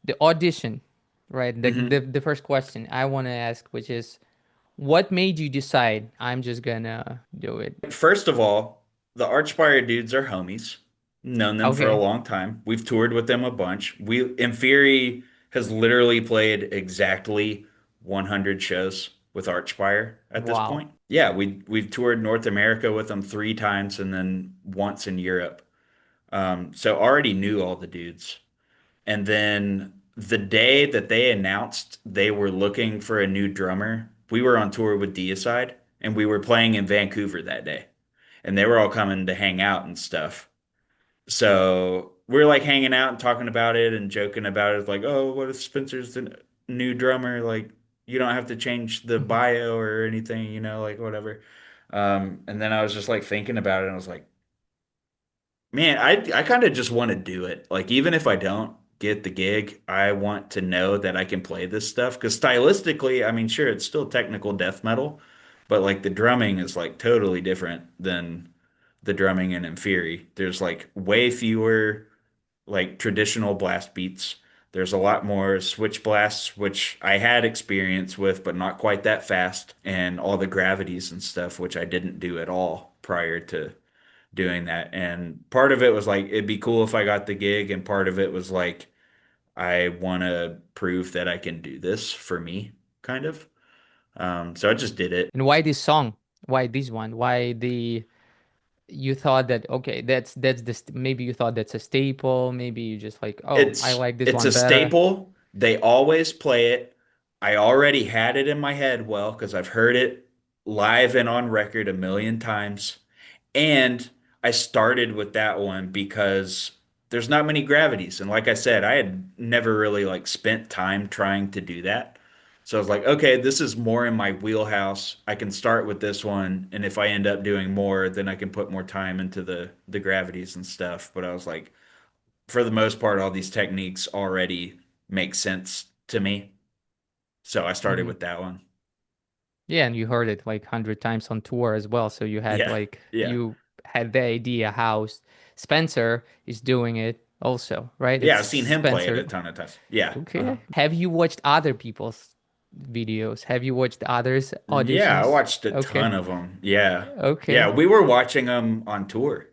the audition, right? Hmm. The first question I want to ask, which is, what made you decide I'm just gonna do it? First of all, the Archspire dudes are homies. Known them for a Okay. long time. We've toured with them a bunch. Inferi has literally played exactly 100 shows with Archspire at this Wow. point. Yeah, we've toured North America with them 3 times and then once in Europe. So already knew all the dudes. And then the day that they announced they were looking for a new drummer, we were on tour with Deicide and we were playing in Vancouver that day. And they were all coming to hang out and stuff. So we're like hanging out and talking about it and joking about it. Like, oh, what if Spencer's the new drummer? Like, you don't have to change the Mhm. bio or anything, like whatever. And then I was just like thinking about it and I was like, man, I kind of just want to do it. Like even if I don't get the gig, I want to know that I can play this stuff because stylistically, I mean, sure, it's still technical death metal, but like the drumming is like totally different than the drumming in Inferi. There's like way fewer like traditional blast beats. There's a lot more switch blasts, which I had experience with, but not quite that fast, and all the gravities and stuff, which I didn't do at all prior to doing that. And part of it was like it'd be cool if I got the gig, and part of it was like I want to prove that I can do this for me, kind of. So I just did it. And why this song? Why this one? Why the you thought that okay, that's maybe you thought that's a staple, maybe you just like, oh, I It's like this it's one a better. staple. They always play it. I already had it in my head well because I've heard it live and on record a million times. And I started with that one because there's not many gravities. And like I said, I had never really like spent time trying to do that. So I was like, okay, this is more in my wheelhouse. I can start with this one, and if I end up doing more, then I can put more time into the gravities and stuff. But I was like, for the most part, all these techniques already make sense to me. So I started Hmm. with that one. Yeah, and you heard it like 100 times on tour as well, so you had Yeah. like Yeah. you had the idea how Spencer is doing it also, right? Yeah, It's I've seen him play it Spencer. a ton of times. Yeah. Uh-huh. Okay. Have you watched other people's videos? Have you watched others' Yeah, I auditions? watched a Okay. ton of them. Yeah. Yeah, Okay. we were watching them on tour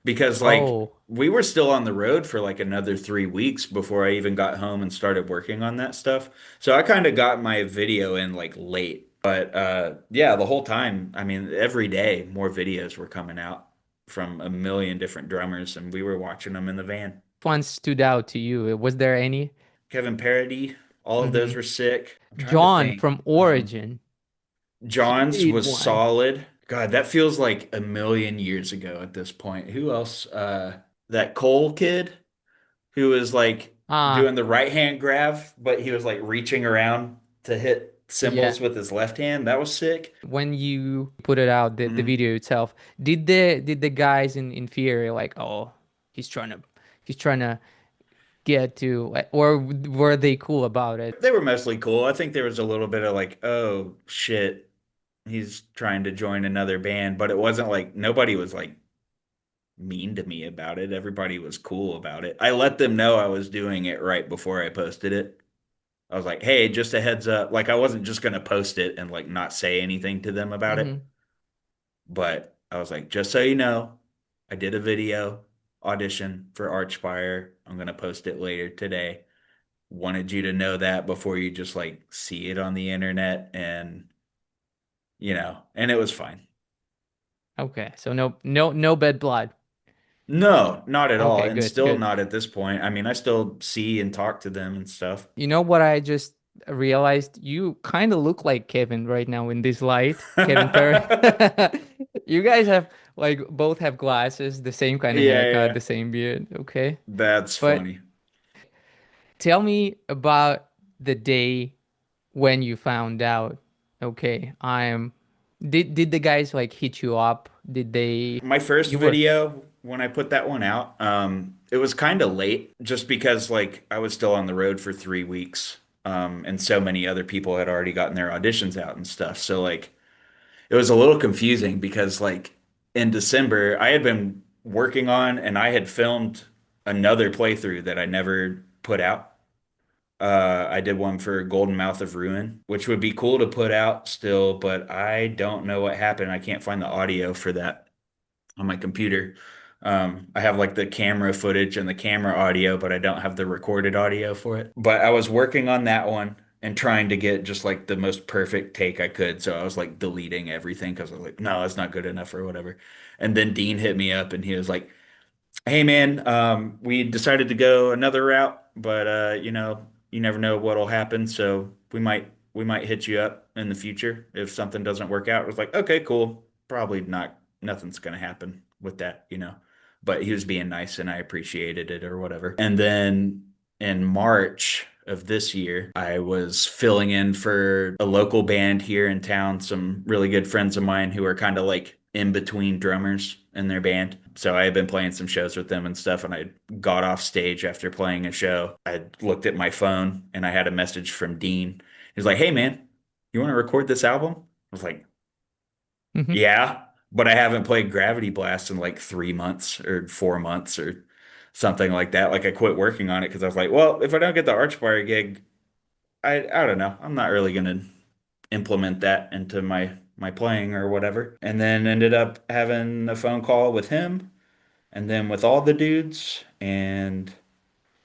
because like Oh. we were still on the road for like another 3 weeks before I even got home and started working on that stuff. So I kind of got my video in like late. But yeah, the whole time, I mean, every day more videos were coming out from a million different drummers and we were watching them in the van. One stood out to you? Was there any? Kevin Parody, all of Hmm. those were sick. I'm trying to John think. from Um, Origin. He John's did was one. solid. God, that feels like a million years ago at this point. Who else? That Cole kid who was like Ah, doing the right hand grab, but he was like reaching around to hit yeah. cymbals with his left hand. That was sick. When you put it out, the Hmm. video itself, did the guys in Fear like, oh, he's trying to he's trying to get to, or were they cool about it? They were mostly cool. I think there was a little bit of like, oh shit, he's trying to join another band, but it wasn't like nobody was like mean to me about it. Everybody was cool about it. I let them know I was doing it right before I posted it. I was like, hey, just a heads up. Like, I wasn't just going to post it and like not say anything to them about it. Hmm. But I was like, just so you know, I did a video audition for Archspire. I'm going to post it later today. Wanted you to know that before you just like see it on the internet and it was fine. Okay, so no bad blood. No, not at all. Okay, And good, still good. not at this point. I mean, I still see and talk to them and stuff. You know what I just realized? You kind of look like Kevin right now in this light, Kevin Perry. You guys have like both have glasses, the same kind of Yeah, haircut, yeah. the same beard. Okay. That's But funny. tell me about the day when you found out, okay, did the guys like hit you up? Did they My first you were video, when I put that one out, it was kind of late just because like I was still on the road for 3 weeks. And so many other people had already gotten their auditions out and stuff. So like it was a little confusing because like in December I had been working on and I had filmed another playthrough that I never put out. I did one for Golden Mouth of Ruin, which would be cool to put out still, but I don't know what happened. I can't find the audio for that on my computer. I have like the camera footage and the camera audio, but I don't have the recorded audio for it. But I was working on that one and trying to get just like the most perfect take I could. So I was like deleting everything because I was like, no, that's not good enough or whatever. And then Dean hit me up and he was like, hey man, we decided to go another route, but you never know what'll happen, so we might hit you up in the future if something doesn't work out. It was like, okay, cool. Probably not nothing's gonna happen with that. But he was being nice and I appreciated it or whatever. And then in March of this year, I was filling in for a local band here in town, some really good friends of mine who are kind of like in between drummers in their band. So I had been playing some shows with them and stuff, and I got off stage after playing a show. I looked at my phone and I had a message from Dean. He's like, "Hey man, you want to record this album?" I was like, Hmm. "Yeah." But I haven't played Gravity Blast in like 3 months or 4 months or something like that. Like I quit working on it because I was like, well, if I don't get the Archspire gig, I don't know. I'm not really gonna implement that into my playing or whatever. And then ended up having a phone call with him and then with all the dudes and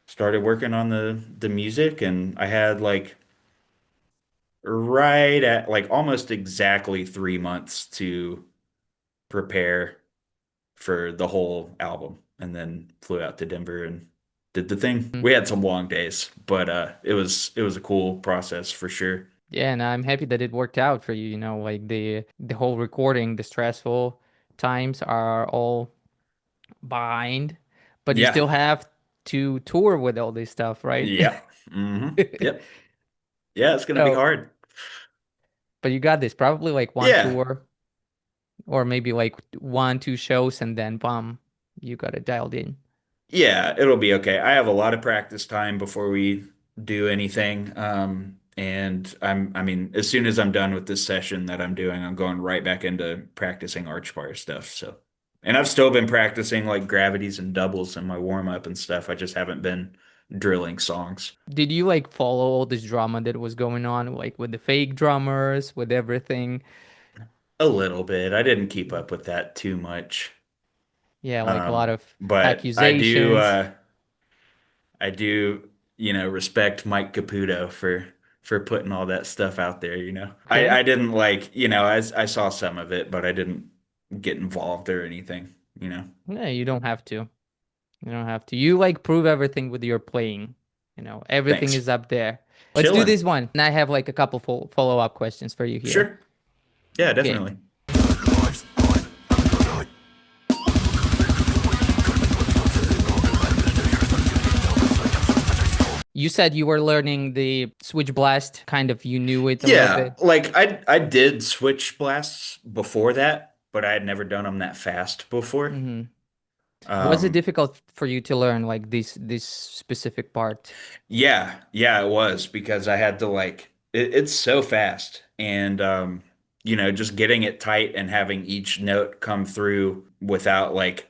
started working on the music and I had like right at like almost exactly 3 months to prepare for the whole album and then flew out to Denver and did the thing. We had some long days, but it was a cool process for sure. Yeah, and I'm happy that it worked out for you. You know, like the whole recording, the stressful times are all behind, but you Yeah. still have to tour with all this stuff, right? Yep. Yep. Yeah, it's gonna be Oh, hard. but you got this. Probably like one Yeah. tour or maybe like one, two shows, and then bum, you got it dialed in. Yeah, it'll be okay. I have a lot of practice time before we do anything. And I mean, as soon as I'm done with this session that I'm doing, I'm going right back into practicing ARCHSPIRE stuff. So, and I've still been practicing like gravities and doubles in my warm up and stuff. I just haven't been drilling songs. Did you like follow all this drama that was going on, like with the fake drummers, with everything? A little bit. I didn't keep up with that too much. Yeah, like a lot of But accusations. I do, respect Mike Caputo for putting all that stuff out there. Okay. I didn't I saw some of it, but I didn't get involved or anything. No, you don't have to. You don't have to. You like prove everything with your playing. You know, everything Thanks. is up there. Let's do Chilling. this one. And I have like a couple follow-up questions for you here. Sure. Yeah, Okay. definitely. You said you were learning the switch blast, kind of you knew it a little Yeah, bit. like I did switch blasts before that, but I had never done them that fast before. Hmm. Was it Um, difficult for you to learn like this specific part? yeah, it was because I had to it's so fast and just getting it tight and having each note come through without like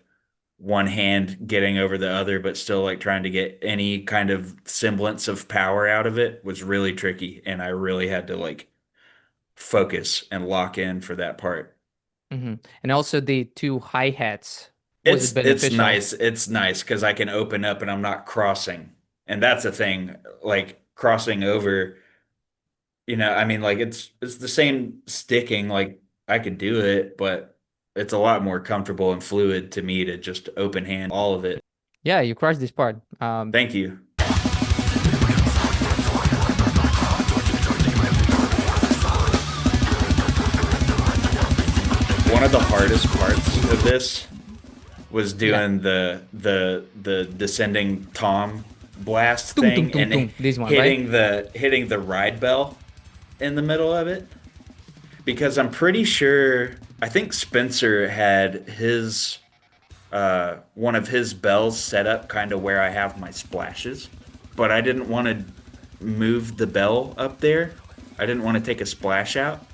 one hand getting over the other, but still like trying to get any kind of semblance of power out of it was really tricky. And I really had to like focus and lock in for that part. Hmm. And also the two hi-hats. Was it It's beneficial? nice. It's nice because I can open up and I'm not crossing. And that's the thing, like crossing over. I mean, like it's the same sticking. Like I could do it, but it's a lot more comfortable and fluid to me to just open hand all of it. Yeah, you crushed this part. Thank you. One of the hardest parts of this was Yeah. doing the descending tom blast Tung tung thing tung and tung. This one, right? hitting the ride bell in the middle of it because I'm pretty sure I think Spencer had his one of his bells set up kind of where I have my splashes, but I didn't want to move the bell up there. I didn't want to take a splash out.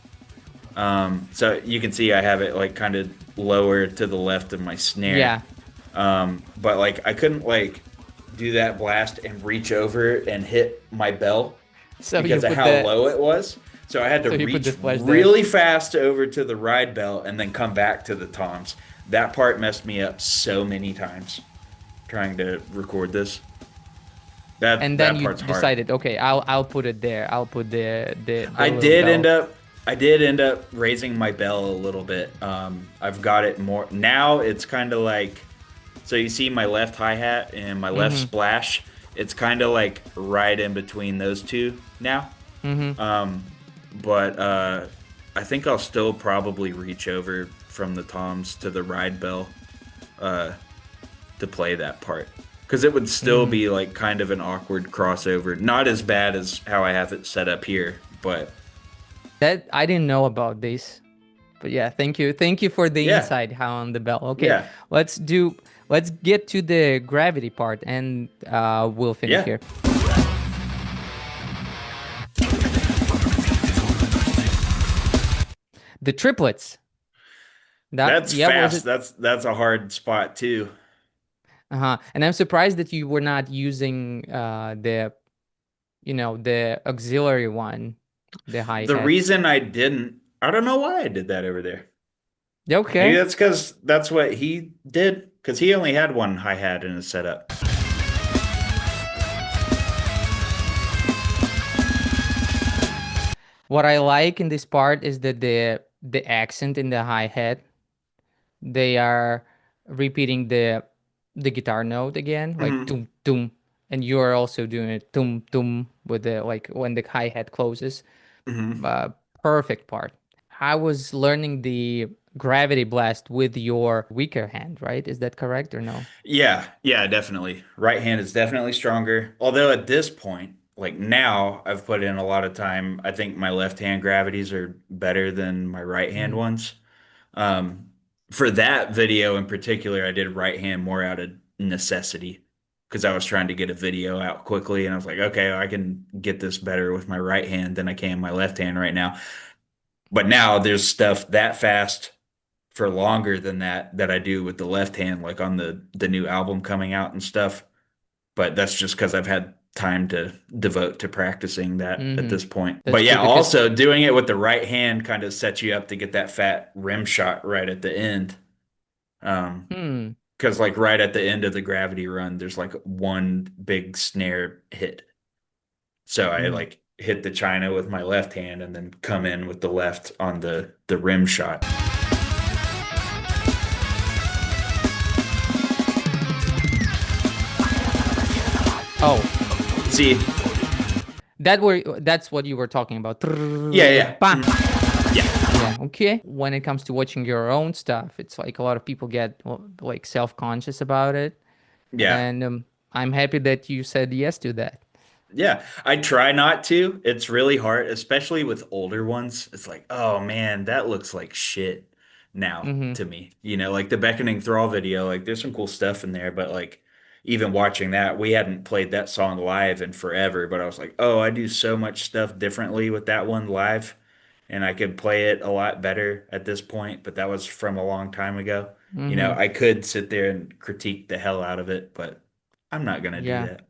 So you can see I have it like kind of lower to the left of my snare. Yeah. But like I couldn't like do that blast and reach over and hit my bell So you because of put how the low it was. So I had to so you put the reach splash there. really fast over to the ride bell and then come back to the toms. That part messed me up so many times trying to record this. That And then that you part's hard. decided, okay, I'll put it there. I'll put the I little did end bell. up I did end up raising my bell a little bit. I've got it more now. It's kind of like so you see my left hi-hat and my left Mm-hmm. splash. It's kind of like right in between those two now. Mm-hmm. Um, but I think I'll still probably reach over from the toms to the ride bell uh, to play that part because it would still Mm. be like kind of an awkward crossover. Not as bad as how I have it set up here, but That I didn't know about this. But yeah, thank you. Thank you for the yeah, insight how on the bell. Okay, yeah, let's get to the gravity part and we'll finish yeah. here. The triplets. That That's yeah, was fast. it? That's a hard spot too. Uh-huh. And I'm surprised that you were not using the the auxiliary one, the The hi-hat. reason I didn't, I don't know why I did that over there. Maybe Okay. that's because that's what he did, because he only had one hi-hat in his setup. What I like in this part is that the accent in the hi-hat, they are repeating the guitar note again, like Hmm. tum tum, and you are also doing it tum tum with the like when the hi-hat closes. Hmm. Uh, Perfect part. I was learning the gravity blast with your weaker hand, right? Is that correct or no? Yeah, yeah, definitely. Right hand is definitely stronger. Although at this point, like now, I've put in a lot of time. I think my left hand gravities are better than my right hand Mm-hmm. ones. Um, for that video in particular, I did right hand more out of necessity because I was trying to get a video out quickly, and I was like, okay, I can get this better with my right hand than I can my left hand right now. But now there's stuff that fast for longer than that I do with the left hand, like on the new album coming out and stuff. But that's just because I've had time to devote to practicing that at Mm-hmm. this point. That's But true yeah, because also doing it with the right hand kind of sets you up to get that fat rim shot right at the end. hmm. Because like right at the end of the gravity run, there's like one big snare hit. So I Mm-hmm. like hit the china with my left hand and then come in with the left on the rim shot. Oh, See, that's what you were talking about. yeah, yeah, Bah. mhm, yeah, Yeah, okay. When it comes to watching your own stuff, it's like a lot of people get well, like self-conscious about it, yeah. and I'm happy that you said yes to that. Yeah, I try not to. It's really hard, especially with older ones. It's like, oh man, that looks like shit now Mm-hmm. to me. You know, like the Beckoning Thrall video, like there's some cool stuff in there, but like even watching that, we hadn't played that song live in forever, but I was like, oh, I do so much stuff differently with that one live, and I could play it a lot better at this point, but that was from a long time ago. You know, Mm-hmm. I could sit there and critique the hell out of it, but I'm not gonna do Yeah. that.